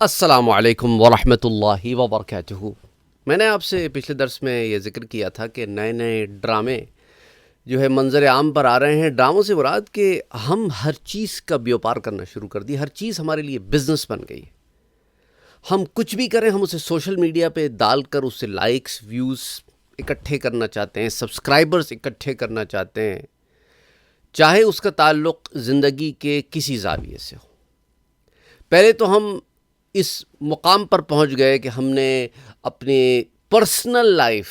السلام علیکم ورحمۃ اللہ وبرکاتہ۔ میں نے آپ سے پچھلے درس میں یہ ذکر کیا تھا کہ نئے نئے ڈرامے جو ہے منظر عام پر آ رہے ہیں۔ ڈراموں سے مراد کہ ہم ہر چیز کا بیوپار کرنا شروع کر دی، ہر چیز ہمارے لیے بزنس بن گئی۔ ہم کچھ بھی کریں، ہم اسے سوشل میڈیا پہ ڈال کر اس سے لائکس، ویوز اکٹھے کرنا چاہتے ہیں، سبسکرائبرز اکٹھے کرنا چاہتے ہیں، چاہے اس کا تعلق زندگی کے کسی زاویے سے ہو۔ پہلے تو ہم اس مقام پر پہنچ گئے کہ ہم نے اپنی پرسنل لائف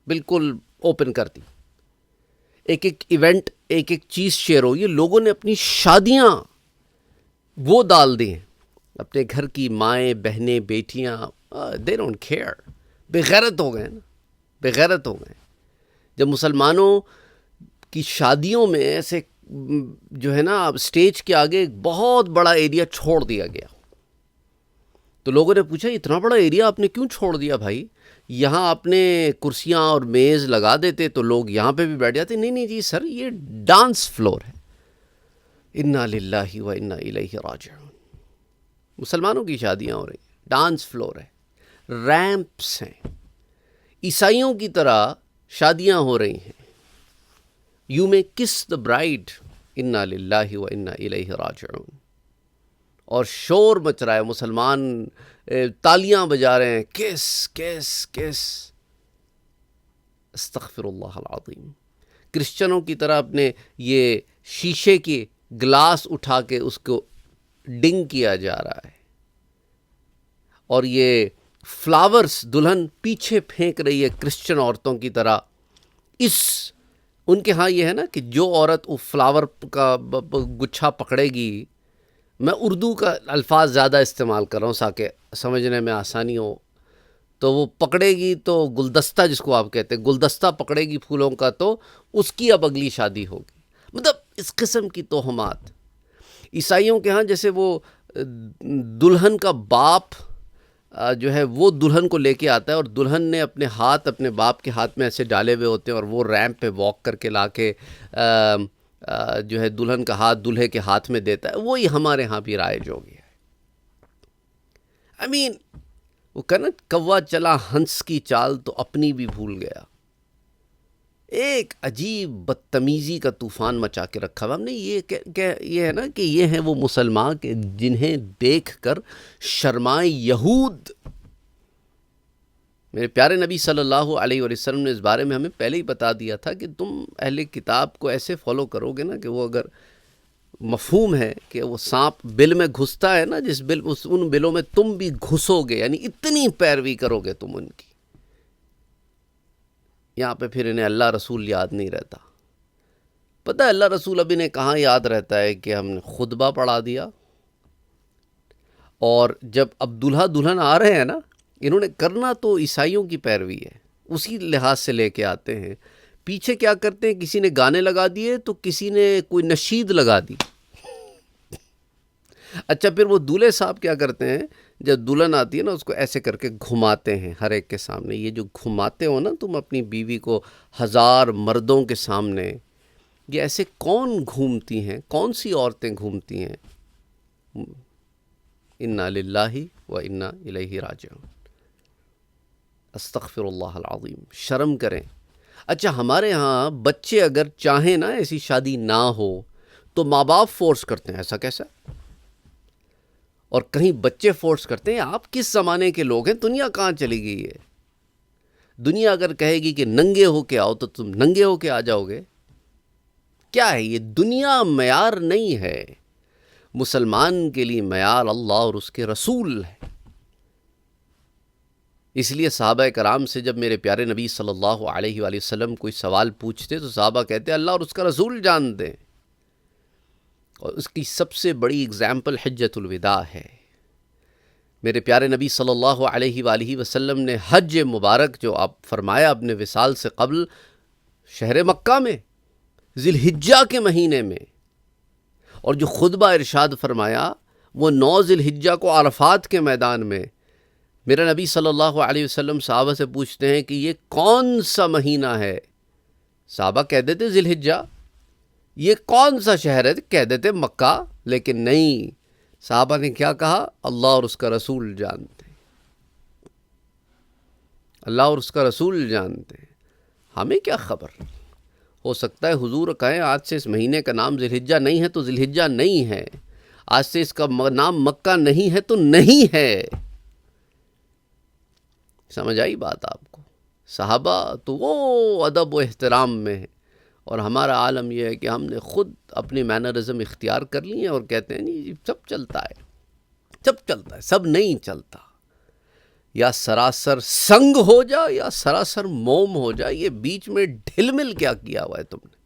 بالکل اوپن کر دی، ایک ایک ایونٹ، ایک ایک چیز شیئر ہو۔ یہ لوگوں نے اپنی شادیاں وہ ڈال دی ہیں، اپنے گھر کی مائیں، بہنیں، بیٹیاں، they don't care، بےغیرت ہو گئے نا، بےغیرت ہو گئے۔ جب مسلمانوں کی شادیوں میں ایسے جو ہے نا اسٹیج کے آگے ایک بہت بڑا ایریا چھوڑ دیا گیا، تو لوگوں نے پوچھا اتنا بڑا ایریا آپ نے کیوں چھوڑ دیا بھائی؟ یہاں آپ نے کرسیاں اور میز لگا دیتے تو لوگ یہاں پہ بھی بیٹھ جاتے۔ نہیں جی سر، یہ ڈانس فلور ہے۔ انا للہ و انا الیہ راجعون۔ مسلمانوں کی شادیاں ہو رہی ہیں، ڈانس فلور ہے، ریمپس ہیں، عیسائیوں کی طرح شادیاں ہو رہی ہیں۔ یو میں کس دا برائڈ، انا للہ و انا الیہ راجعون۔ اور شور مچ رہا ہے، مسلمان تالیاں بجا رہے ہیں، کس کس کس، استغفر اللہ العظیم۔ کرسچنوں کی طرح اپنے یہ شیشے کے گلاس اٹھا کے اس کو ڈنگ کیا جا رہا ہے، اور یہ فلاورز دلہن پیچھے پھینک رہی ہے کرسچن عورتوں کی طرح۔ ان کے ہاں یہ ہے نا کہ جو عورت وہ فلاور کا گچھا پکڑے گی، میں اردو کا الفاظ زیادہ استعمال کر رہا ہوں تاکہ سمجھنے میں آسانی ہو، تو وہ پکڑے گی تو گلدستہ، جس کو آپ کہتے ہیں، گلدستہ پکڑے گی پھولوں کا، تو اس کی اب اگلی شادی ہوگی۔ مطلب اس قسم کی توہمات۔ عیسائیوں کے ہاں جیسے وہ دلہن کا باپ جو ہے وہ دلہن کو لے کے آتا ہے، اور دلہن نے اپنے ہاتھ اپنے باپ کے ہاتھ میں ایسے ڈالے ہوئے ہوتے ہیں، اور وہ ریمپ پہ واک کر کے لا کے جو ہے دلہن کا ہاتھ دلہے کے ہاتھ میں دیتا ہے۔ وہی ہمارے ہاں بھی رائج ہو گیا ہے۔ وہ کہنا کوا چلا ہنس کی چال تو اپنی بھی بھول گیا۔ ایک عجیب بدتمیزی کا طوفان مچا کے رکھا ہوا ہم نے۔ یہ ہے نا کہ یہ ہیں وہ مسلمان کہ جنہیں دیکھ کر شرمائے یہود۔ میرے پیارے نبی صلی اللہ علیہ وسلم نے اس بارے میں ہمیں پہلے ہی بتا دیا تھا کہ تم اہل کتاب کو ایسے فالو کرو گے نا کہ وہ، اگر مفہوم ہے کہ وہ سانپ بل میں گھستا ہے نا، ان بلوں میں تم بھی گھسو گے، یعنی اتنی پیروی کرو گے تم ان کی۔ یہاں پہ پھر انہیں اللہ رسول یاد نہیں رہتا۔ پتہ ہے اللہ رسول اب انہیں کہاں یاد رہتا ہے کہ ہم نے خطبہ پڑھا دیا، اور جب اب دلہا دلہن آ رہے ہیں نا، انہوں نے کرنا تو عیسائیوں کی پیروی ہے، اسی لحاظ سے لے کے آتے ہیں۔ پیچھے کیا کرتے ہیں، کسی نے گانے لگا دیے تو کسی نے کوئی نشید لگا دی۔ اچھا، پھر وہ دولہے صاحب کیا کرتے ہیں، جب دلہن آتی ہے نا اس کو ایسے کر کے گھماتے ہیں ہر ایک کے سامنے۔ یہ جو گھماتے ہو نا تم اپنی بیوی کو 1000 مردوں کے سامنے، یہ ایسے کون گھومتی ہیں، کون سی عورتیں گھومتی ہیں؟ انا للہ و انا الیہ راجعون۔ استغفر اللہ العظیم، شرم کریں۔ اچھا، ہمارے ہاں بچے اگر چاہیں نا ایسی شادی نہ ہو تو ماں باپ فورس کرتے ہیں، ایسا کیسا؟ اور کہیں بچے فورس کرتے ہیں۔ آپ کس زمانے کے لوگ ہیں؟ دنیا کہاں چلی گئی ہے؟ دنیا اگر کہے گی کہ ننگے ہو کے آؤ تو تم ننگے ہو کے آ جاؤ گے؟ کیا ہے یہ؟ دنیا معیار نہیں ہے۔ مسلمان کے لیے معیار اللہ اور اس کے رسول ہے۔ اس لیے صحابہ کرام سے جب میرے پیارے نبی صلی اللہ علیہ وآلہ وسلم کوئی سوال پوچھتے تو صحابہ کہتے اللہ اور اس کا رسول جانتے ہیں۔ اور اس کی سب سے بڑی اگزامپل حجۃ الوداع ہے۔ میرے پیارے نبی صلی اللہ علیہ وآلہ وسلم نے حج مبارک جو آپ فرمایا اپنے وصال سے قبل شہر مکہ میں ذی الحجہ کے مہینے میں، اور جو خطبہ ارشاد فرمایا وہ 9 ذی الحجہ کو عرفات کے میدان میں۔ میرا نبی صلی اللہ علیہ وسلم صحابہ سے پوچھتے ہیں کہ یہ کون سا مہینہ ہے؟ صحابہ کہہ دیتے ذی الحجہ۔ یہ کون سا شہر ہے؟ کہہ دیتے مکہ۔ لیکن نہیں، صحابہ نے کیا کہا؟ اللہ اور اس کا رسول جانتے ہیں، اللہ اور اس کا رسول جانتے ہیں، ہمیں کیا خبر؟ ہو سکتا ہے حضور کہیں آج سے اس مہینے کا نام ذی الحجہ نہیں ہے تو ذی الحجہ نہیں ہے، آج سے اس کا نام مکہ نہیں ہے تو نہیں ہے۔ سمجھ آئی بات آپ کو؟ صحابہ تو وہ ادب و احترام میں ہے، اور ہمارا عالم یہ ہے کہ ہم نے خود اپنی مینرزم اختیار کر لی ہیں اور کہتے ہیں نہیں سب چلتا ہے، سب چلتا ہے، سب نہیں چلتا۔ یا سراسر سنگ ہو جا یا سراسر موم ہو جا، یہ بیچ میں ڈھل مل کیا کیا ہوا ہے تم نے؟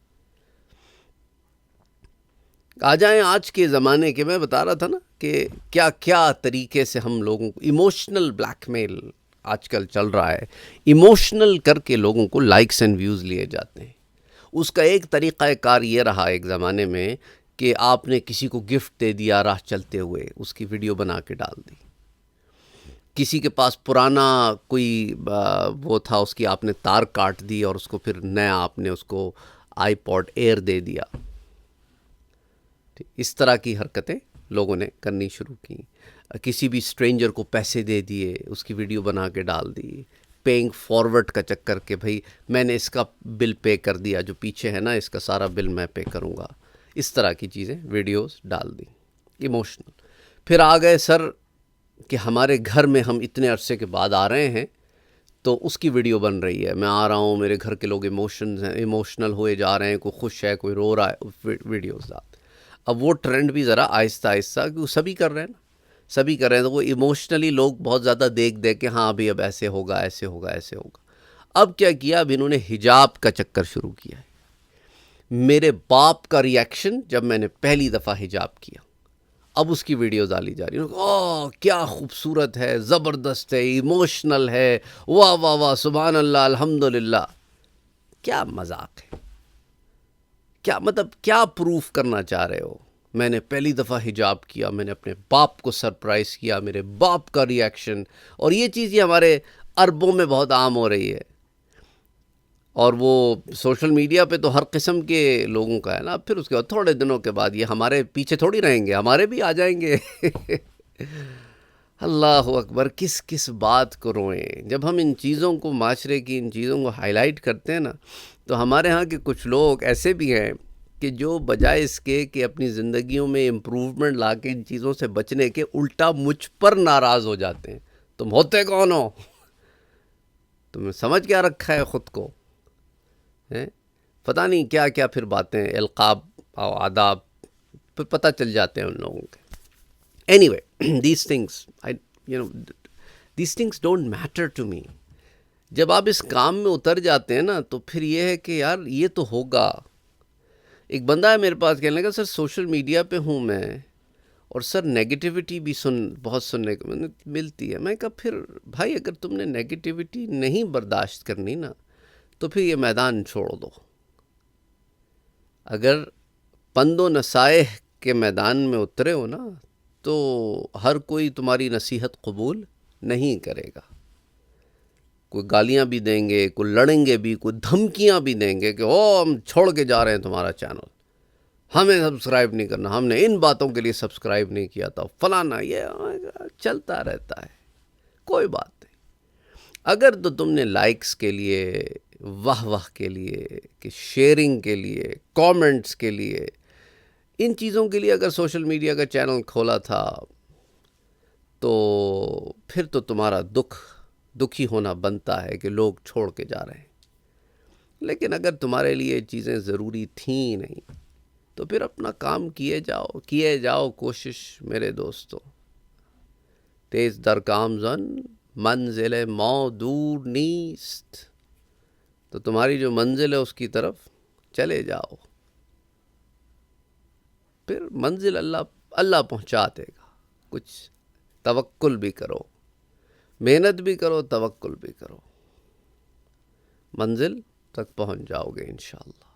آ جائیں آج کے زمانے کے، میں بتا رہا تھا نا کہ کیا کیا طریقے سے ہم لوگوں کو ایموشنل بلیک میل آج کل چل رہا ہے، ایموشنل کر کے لوگوں کو لائکس اینڈ ویوز لیے جاتے ہیں۔ اس کا ایک طریقہ کار یہ رہا ایک زمانے میں کہ آپ نے کسی کو گفٹ دے دیا راہ چلتے ہوئے، اس کی ویڈیو بنا کے ڈال دی۔ کسی کے پاس پرانا کوئی وہ تھا، اس کی آپ نے تار کاٹ دی اور اس کو پھر نیا آپ نے اس کو آئی پوڈ ایئر دے دیا۔ اس طرح کی حرکتیں لوگوں نے کرنی شروع کی۔ کسی بھی اسٹرینجر کو پیسے دے دیے، اس کی ویڈیو بنا کے ڈال دی۔ پیئنگ فارورڈ کا چکر کہ بھائی میں نے اس کا بل پے کر دیا، جو پیچھے ہے نا اس کا سارا بل میں پے کروں گا، اس طرح کی چیزیں ویڈیوز ڈال دی، ایموشنل۔ پھر آ گئے سر کہ ہمارے گھر میں ہم اتنے عرصے کے بعد آ رہے ہیں تو اس کی ویڈیو بن رہی ہے، میں آ رہا ہوں، میرے گھر کے لوگ ایموشنل ہوئے جا رہے ہیں، کوئی خوش ہے کوئی رو رہا ہے، ویڈیوز ڈال۔ اب وہ ٹرینڈ بھی ذرا آہستہ آہستہ، کیونکہ سبھی کر رہے ہیں نا، سبھی کر رہے ہیں، تو وہ ایموشنلی لوگ بہت زیادہ دیکھ کے ہاں ابھی اب ایسے ہوگا ایسے ہوگا ایسے ہوگا۔ اب کیا کیا؟ اب انہوں نے حجاب کا چکر شروع کیا ہے۔ میرے باپ کا ریاکشن جب میں نے پہلی دفعہ حجاب کیا، اب اس کی ویڈیوز ڈالی جا رہی ہیں، اوہ کیا خوبصورت ہے، زبردست ہے، ایموشنل ہے، واہ واہ واہ سبحان اللہ الحمدللہ۔ کیا مذاق ہے؟ کیا مطلب کیا پروف کرنا چاہ رہے ہو؟ میں نے پہلی دفعہ حجاب کیا، میں نے اپنے باپ کو سرپرائز کیا، میرے باپ کا ریاکشن، اور یہ چیز یہ ہمارے عربوں میں بہت عام ہو رہی ہے، اور وہ سوشل میڈیا پہ تو ہر قسم کے لوگوں کا ہے نا۔ پھر اس کے بعد تھوڑے دنوں کے بعد یہ ہمارے پیچھے تھوڑی رہیں گے، ہمارے بھی آ جائیں گے۔ اللہ اکبر، کس کس بات کو روئیں؟ جب ہم ان چیزوں کو، معاشرے کی ان چیزوں کو ہائی لائٹ کرتے ہیں نا، تو ہمارے ہاں کے کچھ لوگ ایسے بھی ہیں کہ جو بجائے اس کے کہ اپنی زندگیوں میں امپروومنٹ لا کے ان چیزوں سے بچنے کے، الٹا مجھ پر ناراض ہو جاتے ہیں۔ تم ہوتے کون ہو؟ تم سمجھ کیا رکھا ہے خود کو؟ پتہ نہیں کیا کیا پھر باتیں، القاب اور آداب پھر پتہ چل جاتے ہیں ان لوگوں کے۔ Anyway, these things don't matter to me۔ جب آپ اس کام میں اتر جاتے ہیں نا تو پھر یہ ہے کہ یار یہ تو ہوگا۔ ایک بندہ ہے میرے پاس کہنے لگا، سر سوشل میڈیا پہ ہوں میں، اور سر نیگیٹیوٹی بھی بہت سننے کو ملتی ہے۔ میں کہا پھر بھائی اگر تم نے نیگیٹیوٹی نہیں برداشت کرنی نا تو پھر یہ میدان چھوڑ دو۔ اگر پند و نصائح کے میدان میں اترے ہو نا تو ہر کوئی تمہاری نصیحت قبول نہیں کرے گا۔ کوئی گالیاں بھی دیں گے، کوئی لڑیں گے بھی، کوئی دھمکیاں بھی دیں گے کہ ہم چھوڑ کے جا رہے ہیں تمہارا چینل، ہمیں سبسکرائب نہیں کرنا، ہم نے ان باتوں کے لیے سبسکرائب نہیں کیا تھا، فلانا، یہ چلتا رہتا ہے، کوئی بات نہیں۔ اگر تو تم نے لائکس کے لیے، واہ واہ کے لیے، کہ شیئرنگ کے لیے، کامنٹس کے لیے، ان چیزوں کے لیے اگر سوشل میڈیا کا چینل کھولا تھا تو پھر تو تمہارا دکھی ہونا بنتا ہے کہ لوگ چھوڑ کے جا رہے ہیں۔ لیکن اگر تمہارے لیے چیزیں ضروری تھیں نہیں تو پھر اپنا کام کیے جاؤ کوشش میرے دوستوں۔ تیز در کام زن منزل ماں دور نیست، تو تمہاری جو منزل ہے اس کی طرف چلے جاؤ، پھر منزل اللہ پہنچا دے گا۔ کچھ توکل بھی کرو، محنت بھی کرو، توکل بھی کرو، منزل تک پہنچ جاؤ گے انشاءاللہ۔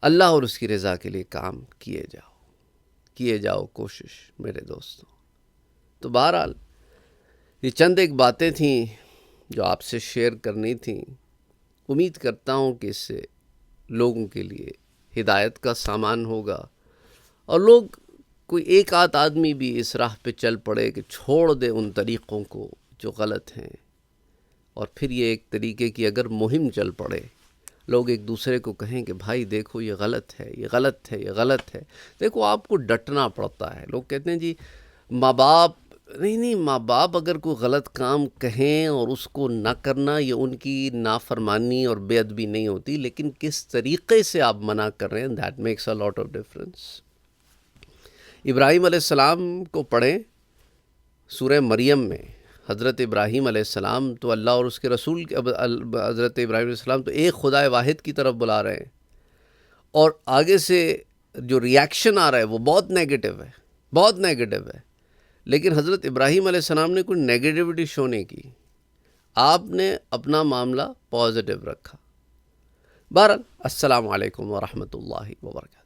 اللہ اور اس کی رضا کے لیے کام کیے جاؤ کوشش میرے دوستوں۔ تو بہرحال یہ چند ایک باتیں تھیں جو آپ سے شیئر کرنی تھیں۔ امید کرتا ہوں کہ اس سے لوگوں کے لیے ہدایت کا سامان ہوگا، اور لوگ کوئی ایک آدھ آدمی بھی اس راہ پہ چل پڑے کہ چھوڑ دے ان طریقوں کو جو غلط ہیں، اور پھر یہ ایک طریقے کی اگر مہم چل پڑے، لوگ ایک دوسرے کو کہیں کہ بھائی دیکھو یہ غلط ہے، یہ غلط ہے، یہ غلط ہے، دیکھو آپ کو ڈٹنا پڑتا ہے۔ لوگ کہتے ہیں جی ماں باپ، نہیں ماں باپ اگر کوئی غلط کام کہیں اور اس کو نہ کرنا، یہ ان کی نافرمانی اور بے ادبی نہیں ہوتی، لیکن کس طریقے سے آپ منع کر رہے ہیں، that makes a lot of difference. Ibrahim علیہ السلام کو پڑھیں سورہ مریم میں۔ حضرت ابراہیم علیہ السلام تو اللہ اور اس کے رسول، حضرت ابراہیم علیہ السلام تو ایک خدائے واحد کی طرف بلا رہے ہیں، اور آگے سے جو ریاکشن آ رہا ہے وہ بہت نیگیٹو ہے، بہت نیگیٹو ہے۔ لیکن حضرت ابراہیم علیہ السلام نے کوئی نیگیٹیوٹی شو نہیں کی، آپ نے اپنا معاملہ پازیٹیو رکھا۔ بہرحال السلام علیکم ورحمۃ اللہ وبرکاتہ۔